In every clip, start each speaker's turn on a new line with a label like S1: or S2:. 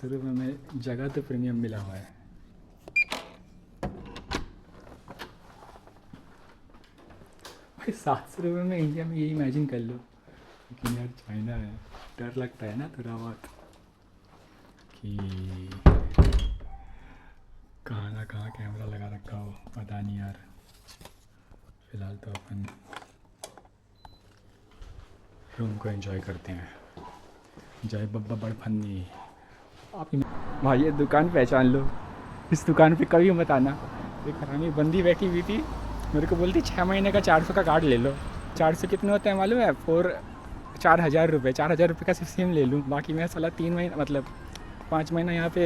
S1: ₹700 में जगह तो प्रीमियम मिला हुआ है। भाई ₹700 में इंडिया में ये इमेजिन कर लो। लेकिन यार चाइना है, डर लगता है ना थोड़ा बहुत कि कहाँ ना कहाँ कैमरा लगा रखा हो, पता नहीं यार। फ़िलहाल तो अपन रूम को एंजॉय करते हैं। जय बब्बा बड़फन्नी। आप भाई ये दुकान पहचान लो, इस दुकान पे कभी मत आना। एक हरामी बंदी बैठी हुई थी, मेरे को बोलती 6 महीने का 400 का कार्ड ले लो। 400 कितने होते हैं मालूम है? 4,000 रुपये। 4,000 रुपये का सिर्फ सिम ले लूँ, बाकी मैं साला 3 महीना मतलब 5 महीना यहाँ पे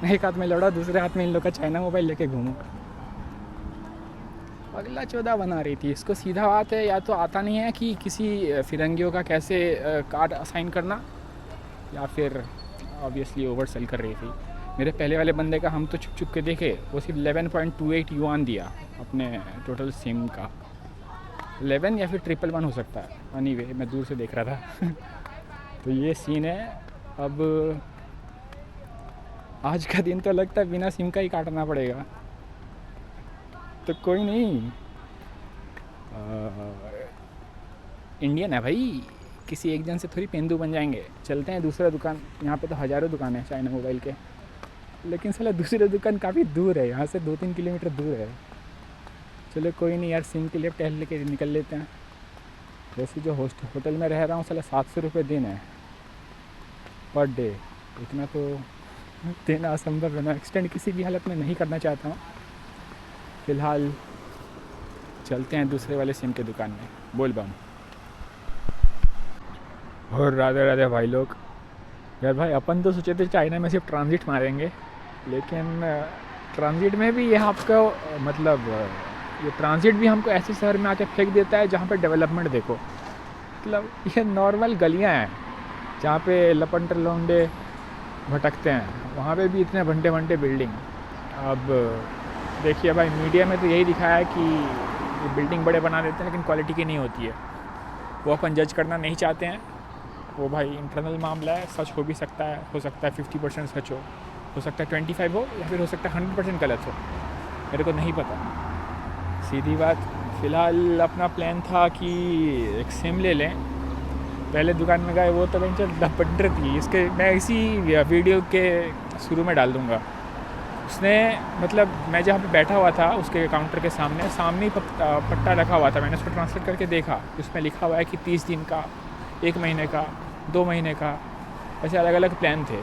S1: एक हाथ में लौड़ा, दूसरे हाथ में इन लोग का चाइना मोबाइल लेके घूमूँ। अगला 14 बना रही थी। इसको सीधा बात है, या तो आता नहीं है कि किसी फिरंगियों का कैसे कार्ड असाइन करना, या फिर ऑब्वियसली ओवर सेल कर रही थी। मेरे पहले वाले बंदे का हम तो छुप छुप के देखे, वो सिर्फ 11.28 युआन दिया अपने टोटल सिम का। 11 या फिर 111 हो सकता है। एनीवे मैं दूर से देख रहा था। तो ये सीन है। अब आज का दिन तो लगता है बिना सिम का ही काटना पड़ेगा। तो कोई नहीं, इंडियन है भाई, किसी एक जन से थोड़ी पेंदू बन जाएंगे। चलते हैं दूसरा दुकान। यहाँ पे तो हज़ारों दुकान है चाइना मोबाइल के, लेकिन साला दूसरी दुकान काफ़ी दूर है, यहाँ से 2-3 किलोमीटर दूर है। चलो कोई नहीं यार, सिम के लिए टहल लेके निकल लेते हैं। वैसे जो होटल में रह रहा हूँ साला 700 रुपये दिन है पर डे। इतना तो देना असंभव है। मैं एक्सटेंड किसी भी हालत में नहीं करना चाहता हूँ। फ़िलहाल चलते हैं दूसरे वाले सिम के दुकान में। बोल बम। और राधे राधे भाई लोग। यार भाई अपन तो सोचे थे चाइना में सिर्फ ट्रांजिट मारेंगे, लेकिन ट्रांजिट में भी ये आपको मतलब ये ट्रांजिट भी हमको ऐसे शहर में आके फेंक देता है जहाँ पे डेवलपमेंट देखो। मतलब ये नॉर्मल गलियाँ हैं जहाँ पे लपंटर लौंडे भटकते हैं, वहाँ पे भी इतने भंटे भंटे बिल्डिंग। अब देखिए भाई, मीडिया में तो यही दिखाया है कि ये बिल्डिंग बड़े बना देते हैं लेकिन क्वालिटी की नहीं होती है। वो अपन जज करना नहीं चाहते हैं। वो भाई इंटरनल मामला है, सच हो भी सकता है, 50% सच हो सकता है 25 हो, या फिर हो सकता है 100% गलत हो, मेरे को नहीं पता। सीधी बात। फ़िलहाल अपना प्लान था कि एक सिम ले लें। पहले दुकान में गए, वो तो लपंडर थी। इसके मैं इसी वीडियो के शुरू में डाल दूँगा। उसने मतलब मैं जहाँ पे बैठा हुआ था उसके काउंटर के सामने ही पट्टा रखा हुआ था। मैंने उसको ट्रांसलेट करके देखा, उसमें लिखा हुआ है कि 30 दिन का, 1 महीने का, 2 महीने का, ऐसे अलग अलग प्लान थे।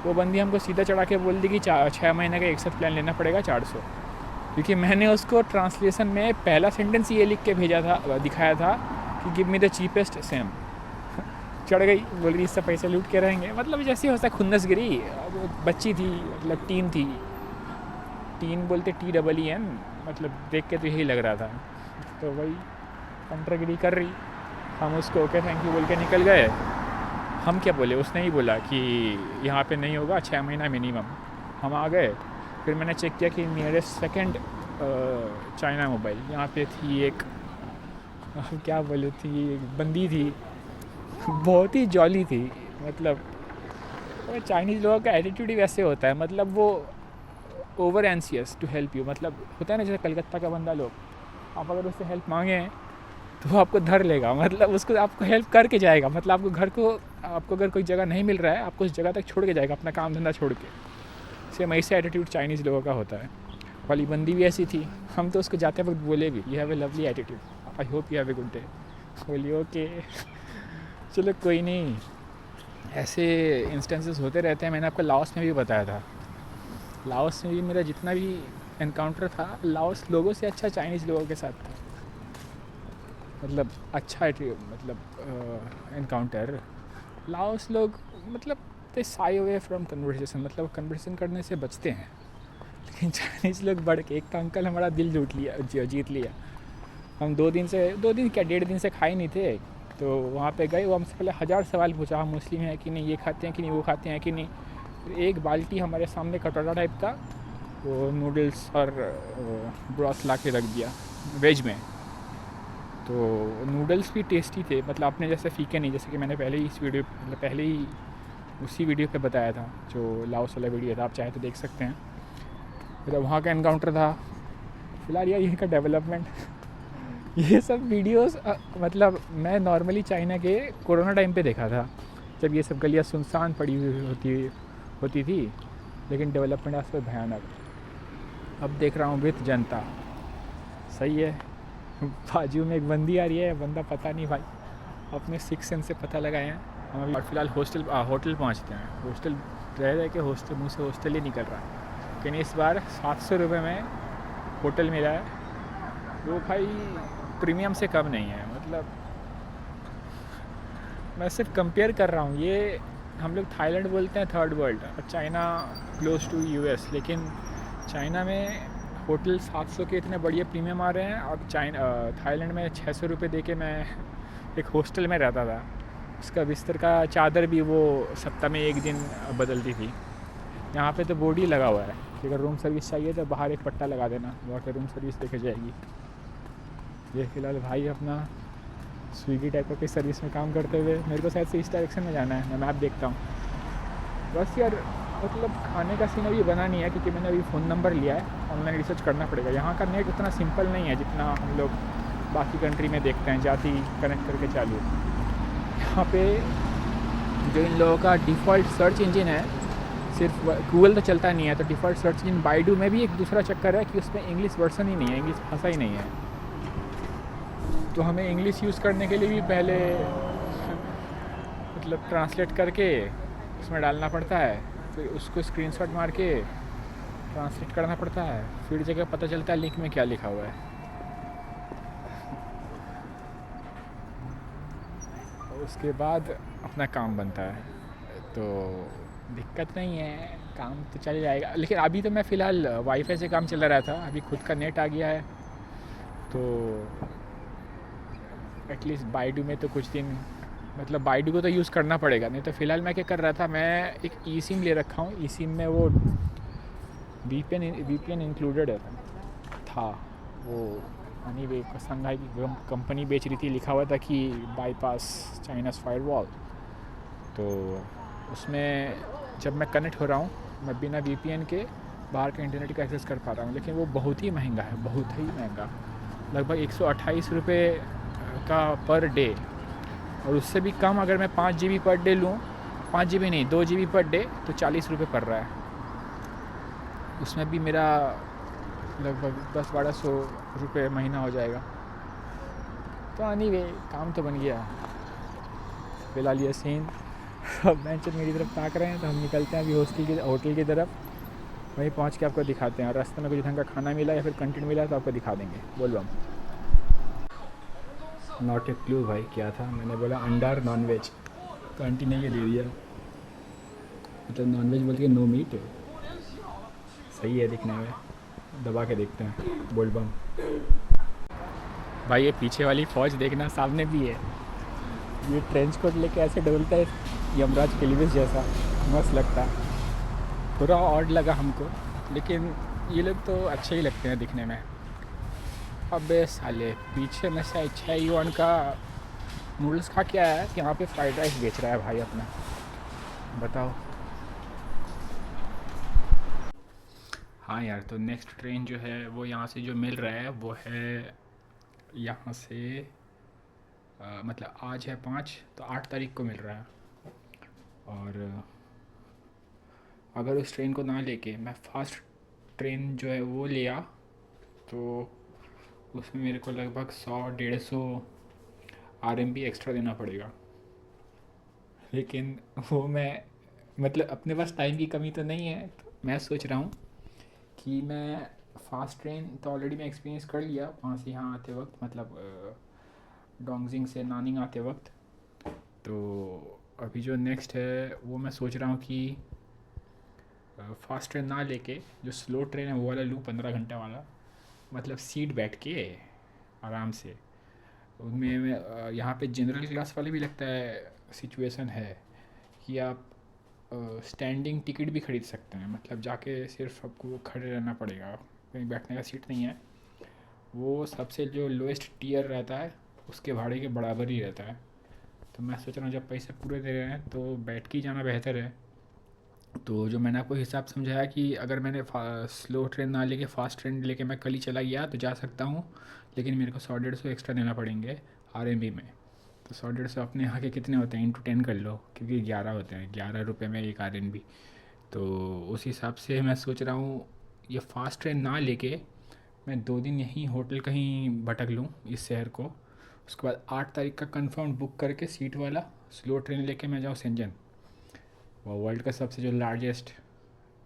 S1: वो बंदी हमको सीधा चढ़ा के बोल दी कि 6 महीने का एक साथ प्लान लेना पड़ेगा 400। क्योंकि मैंने उसको ट्रांसलेशन में पहला सेंटेंस ये लिख के भेजा था, दिखाया था कि give me the cheapest SIM. चढ़ गई, बोल रही इससे पैसे लूट के रहेंगे। मतलब जैसे होता है खुन्नसगिरी। बच्ची थी, मतलब टीन थी। टीन बोलते TEEN, मतलब देख के तो यही लग रहा था। तो वही कंट्रागिरी कर रही। हम उसको ओके थैंक यू बोल के निकल गए। हम क्या बोले, उसने ही बोला कि यहाँ पे नहीं होगा, 6 महीना मिनिमम। हम आ गए। फिर मैंने चेक किया कि नियरेस्ट सेकंड चाइना मोबाइल यहाँ पे थी एक, क्या बोले थी, एक बंदी थी, बहुत ही जॉली थी। मतलब वो चाइनीज़ लोगों का एटीट्यूड ही वैसे होता है। मतलब वो ओवर एंसियस टू हेल्प यू। मतलब होता है ना जैसे कलकत्ता का बंदा लोग, आप अगर उससे हेल्प मांगें तो वो आपको धर लेगा। मतलब उसको आपको हेल्प करके जाएगा। मतलब आपको अगर कोई जगह नहीं मिल रहा है, आपको उस जगह तक छोड़ के जाएगा, अपना काम धंधा छोड़ के। सेम ऐसे एटीट्यूड चाइनीज़ लोगों का होता है। वाली बंदी भी ऐसी थी। हम तो उसको जाते वक्त बोले भी, you have a lovely attitude, I hope you have a good day. बोली ओके। चलो कोई नहीं, ऐसे इंस्टेंसेस होते रहते हैं। मैंने आपको लाओस में भी बताया था। लाओस में भी मेरा जितना भी एनकाउंटर था, लाओस लोगों से अच्छा चाइनीज़ लोगों के साथ था। मतलब अच्छा मतलब एनकाउंटर। लाओस लोग मतलब दे साई अवे फ्रॉम कन्वर्सेशन, मतलब कन्वर्सेशन करने से बचते हैं। लेकिन चाइनीज़ लोग बढ़ के, एक तो अंकल हमारा दिल जीत लिया। हम 2 दिन क्या 1.5 दिन से खाए नहीं थे। तो वहाँ पे गए, वो हमसे पहले 1000 सवाल पूछा, हम मुस्लिम हैं कि नहीं, ये खाते हैं कि नहीं, वो खाते हैं कि नहीं। फिर एक बाल्टी हमारे सामने कटोरा टाइप का वो नूडल्स और ब्रॉथ ला के रख दिया वेज में। तो नूडल्स भी टेस्टी थे, मतलब अपने जैसे फीके नहीं, जैसे कि मैंने पहले ही इस वीडियो मतलब पहले ही उसी वीडियो पे बताया था, जो लाओस वाला वीडियो था, आप चाहे तो देख सकते हैं। मतलब वहाँ का एनकाउंटर था। फिलहाल यार यहीं का डेवलपमेंट ये सब वीडियोस मतलब मैं नॉर्मली चाइना के कोरोना टाइम पे देखा था, जब ये सब गलियाँ सुनसान पड़ी हुई होती थी, लेकिन डेवलपमेंट आज पर भयानक। अब देख रहा हूँ विथ जनता, सही है। बाजू में एक बंदी आ रही है, बंदा पता नहीं भाई, अपने सिक्स सेंस से पता लगाए हैं हम अभी। और फिलहाल होटल पहुँचते हैं। हॉस्टल रह के हॉस्टल मुँह से हॉस्टल ही निकल रहा है, लेकिन इस बार 700 रुपये में होटल मिला है, वो भाई प्रीमियम से कम नहीं है। मतलब मैं सिर्फ कंपेयर कर रहा हूँ, ये हम लोग थाईलैंड बोलते हैं थर्ड वर्ल्ड और चाइना क्लोज टू यूएस, लेकिन चाइना में होटल 700 के इतने बढ़िया प्रीमियम आ रहे हैं, और थाईलैंड में 600 रुपये दे के मैं एक हॉस्टल में रहता था। उसका बिस्तर का चादर भी वो सप्ताह में एक दिन बदलती थी। यहाँ पे तो बोर्ड ही लगा हुआ है कि अगर रूम सर्विस चाहिए तो बाहर एक पट्टा लगा देना, वहाँ पे रूम सर्विस देखे जाएगी। ये फ़िलहाल भाई अपना स्विगी टाइप का कोई सर्विस में काम करते हुए, मेरे को शायद से इस डायरेक्शन में जाना है, मैं मैप देखता हूँ। बस यार मतलब खाने का सीन अभी बना नहीं है, क्योंकि मैंने अभी फ़ोन नंबर लिया है, ऑनलाइन रिसर्च करना पड़ेगा। यहाँ का नेट उतना सिंपल नहीं है जितना हम लोग बाकी कंट्री में देखते हैं, जाती कनेक्ट करके चालू। यहाँ पे जो इन लोगों का डिफ़ॉल्ट सर्च इंजन है, सिर्फ गूगल तो चलता नहीं है, तो डिफ़ॉल्ट सर्च इंजन बाइडू में भी एक दूसरा चक्कर है कि उसमें इंग्लिश वर्सन ही नहीं है, इंग्लिश भाषा ही नहीं है। तो हमें इंग्लिश यूज़ करने के लिए भी पहले मतलब ट्रांसलेट करके उसमें डालना पड़ता है, फिर उसको स्क्रीनशॉट मार के ट्रांसलेट करना पड़ता है, फिर जगह पता चलता है लिंक में क्या लिखा हुआ है। उसके बाद अपना काम बनता है, तो दिक्कत नहीं है, काम तो चल जाएगा। लेकिन अभी तो मैं फ़िलहाल वाईफाई से काम चला रहा था, अभी खुद का नेट आ गया है, तो एटलीस्ट बाइडू में तो कुछ दिन मतलब बाइडू को तो यूज़ करना पड़ेगा। नहीं तो फ़िलहाल मैं क्या कर रहा था, मैं एक ई सिम ले रखा हूँ, ई सिम में वो वीपीएन इंक्लूडेड था। वो यानी वे संघाई की कंपनी बेच रही थी, लिखा हुआ था कि बाईपास चाइनास फायरवॉल। तो उसमें जब मैं कनेक्ट हो रहा हूँ, मैं बिना वीपीएन के बाहर के इंटरनेट का एक्सेस कर पा रहा हूँ, लेकिन वो बहुत ही महंगा है, बहुत ही महंगा, लगभग 128 रुपये का पर डे। और उससे भी कम अगर मैं 5 GB पर डे लूँ, 5 GB नहीं 2 GB पर डे, तो 40 रुपये पड़ रहा है। उसमें भी मेरा लगभग 10-1200 रुपये महीना हो जाएगा। तो एनीवे काम तो बन गया। फ़िलहाल ये सीन सब बेंच मेरी तरफ ताक रहे हैं, तो हम निकलते हैं अभी होटल की तरफ। वहीं पहुंच के आपको दिखाते हैं, और रास्ते में कुछ ढंग का खाना मिला या फिर कंटेंट मिला तो आपको दिखा देंगे। बोल बम। नॉट ए क्लू भाई, क्या था? मैंने बोला अंडार नॉन वेज, तो आंटी ने ये दे दिया, मतलब नॉन वेज बोल के नो मीट है। सही है दिखने में, दबा के देखते हैं। बोल बम। भाई ये पीछे वाली फ़ौज देखना, सामने भी है। ये ट्रेंच कोट लेके ऐसे डोलता है, यमराज पेलिविस जैसा, मस्त लगता है। थोड़ा ऑड लगा हमको, लेकिन ये लोग तो अच्छे ही लगते हैं दिखने में। अबे साले, पीछे में से 6 युआन का नूडल्स खा के आया है, यहाँ पे फ्राइड राइस बेच रहा है भाई अपना, बताओ। हाँ यार, तो नेक्स्ट ट्रेन जो है वो यहाँ से जो मिल रहा है वो है यहाँ से मतलब आज है 5, तो 8 तारीख को मिल रहा है। और अगर उस ट्रेन को ना लेके मैं फास्ट ट्रेन जो है वो लिया, तो उसमें मेरे को लगभग 100-150 RMB एक्स्ट्रा देना पड़ेगा। लेकिन वो मैं मतलब अपने पास टाइम की कमी तो नहीं है, तो मैं सोच रहा हूँ कि मैं फ़ास्ट ट्रेन तो ऑलरेडी मैं एक्सपीरियंस कर लिया वहाँ से यहाँ आते वक्त, मतलब डोंगजिंग से नानिंग आते वक्त। तो अभी जो नेक्स्ट है वो मैं सोच रहा हूँ कि फास्ट ट्रेन ना लेके जो स्लो ट्रेन है वो वाला लूँ, 15 घंटे वाला, मतलब सीट बैठ के आराम से। उनमें यहाँ पे जनरल क्लास वाले भी लगता है सिचुएशन है कि आप स्टैंडिंग टिकट भी ख़रीद सकते हैं, मतलब जाके सिर्फ आपको खड़े रहना पड़ेगा, कहीं बैठने का सीट नहीं है। वो सबसे जो लोएस्ट टियर रहता है उसके भाड़े के बराबर ही रहता है। तो मैं सोच रहा हूँ जब पैसे पूरे दे रहे हैं तो बैठ के ही जाना बेहतर है। तो जो मैंने आपको हिसाब समझाया कि अगर मैंने स्लो ट्रेन ना लेके फ़ास्ट ट्रेन लेके मैं कल ही चला गया तो जा सकता हूँ, लेकिन मेरे को 100-150 एक्स्ट्रा देना पड़ेंगे आरएमबी में। तो 100-150 अपने यहाँ के कितने होते हैं, इंटू 10 कर लो, क्योंकि 11 होते हैं, 11 रुपये में एक आरएनबी। तो उस हिसाब से मैं सोच रहा हूँ ये फ़ास्ट ट्रेन ना लेके मैं 2 दिन यहीं होटल कहीं भटक लूँ इस शहर को। उसके बाद 8 तारीख का कंफर्म बुक करके सीट वाला स्लो ट्रेन लेके मैं जाऊँ शेंजन। वो वर्ल्ड का सबसे जो लार्जेस्ट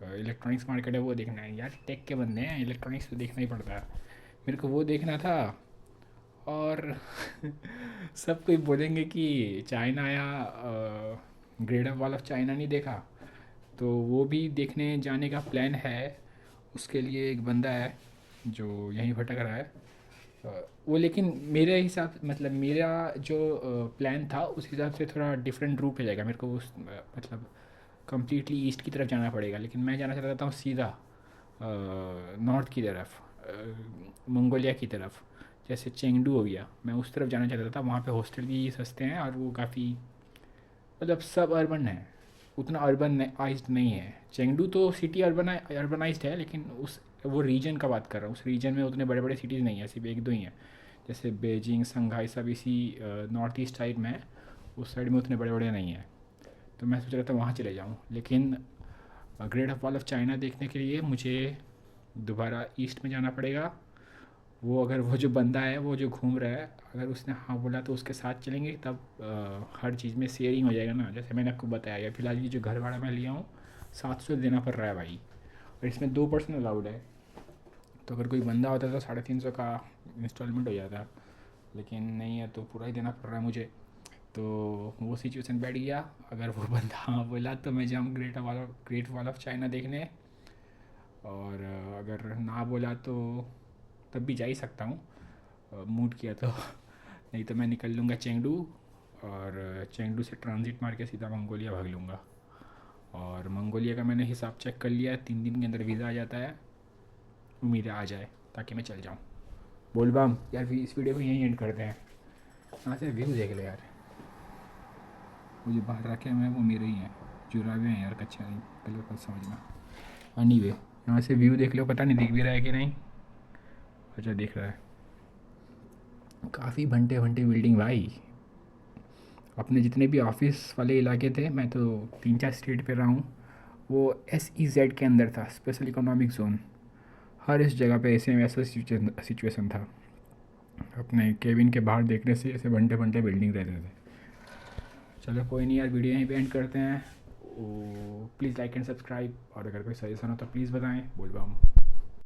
S1: इलेक्ट्रॉनिक्स मार्केट है वो देखना है यार। टेक के बंदे हैं, इलेक्ट्रॉनिक्स तो देखना ही पड़ता है। मेरे को वो देखना था। और सब कोई बोलेंगे कि चाइना या ग्रेट वॉल ऑफ चाइना नहीं देखा, तो वो भी देखने जाने का प्लान है। उसके लिए एक बंदा है जो यहीं भटक रहा है। वो लेकिन मेरे हिसाब मतलब मेरा जो प्लान था उस हिसाब से थोड़ा डिफरेंट रूट हो जाएगा। मेरे को उस मतलब कम्प्लीटली ईस्ट की तरफ जाना पड़ेगा, लेकिन मैं जाना चाहता हूँ सीधा नॉर्थ की तरफ, मंगोलिया की तरफ। जैसे चेंगडू हो गया, मैं उस तरफ जाना चाहता था। वहाँ पे हॉस्टल भी सस्ते हैं और वो काफ़ी मतलब सब अर्बन है, उतना अर्बनाइज्ड नहीं है। चेंगडू तो सिटी अर्बनाइज्ड है, लेकिन उस वो रीजन का बात कर रहा हूँ, उस रीजन में उतने बड़े बड़े सिटीज़ नहीं है, सिर्फ एक दो ही हैं। जैसे बेजिंग, संघाई सब इसी नॉर्थ ईस्ट साइड में है, उस साइड में उतने बड़े बड़े नहीं हैं। तो मैं सोच रहा था वहाँ चले जाऊँ, लेकिन ग्रेट वॉल ऑफ चाइना देखने के लिए मुझे दोबारा ईस्ट में जाना पड़ेगा। वो अगर वो जो बंदा है वो जो घूम रहा है, अगर उसने हाँ बोला तो उसके साथ चलेंगे, तब हर चीज़ में शेयरिंग हो जाएगा ना। जैसे मैंने आपको बताया या फिलहाल ये जो घर भाड़ा मैं लिया हूँ 700 देना पड़ रहा है भाई, और इसमें 2% अलाउड है। तो अगर कोई बंदा होता तो 350 का इंस्टॉलमेंट हो जाता, लेकिन नहीं है तो पूरा ही देना पड़ रहा है मुझे। तो वो सिचुएशन बैठ गया। अगर वो बंदा हाँ बोला तो मैं जाऊँ ग्रेट वॉल ऑफ चाइना देखने, और अगर ना बोला तो तब भी जा ही सकता हूँ मूड किया तो। नहीं तो मैं निकल लूँगा चेंगडू, और चेंगडू से ट्रांजिट मार के सीधा मंगोलिया भाग लूँगा। और मंगोलिया का मैंने हिसाब चेक कर लिया है, 3 दिन के अंदर वीज़ा आ जाता है। उम्मीद है आ जाए ताकि मैं चल जाऊँ। बोलबाम यार, इस वीडियो को यहीं एंड करते हैं। यहाँ से व्यू देख ले यार, वो जो बाहर रखे हुए हैं वो मेरे ही हैं, जुराबे हैं यार, कच्चा नहीं, कल समझना। एनी वे, यहाँ से व्यू देख लो, पता नहीं दिख भी रहा है कि नहीं। अच्छा दिख रहा है, काफ़ी भंटे भंटे बिल्डिंग भाई। अपने जितने भी ऑफिस वाले इलाके थे, मैं तो 3-4 स्टेट पे रहा हूँ, वो SEZ के अंदर था, स्पेशल इकोनॉमिक जोन। हर इस जगह पे ऐसे वैसा सिचुएशन था। अपने केबिन के बाहर देखने से ऐसे बंटे बंटे बिल्डिंग रहते थे। चलो कोई नहीं यार, वीडियो यहीं पे एंड करते हैं। प्लीज़ लाइक एंड सब्सक्राइब, और अगर कोई सजेशन हो तो प्लीज़ बताएं। बोल बा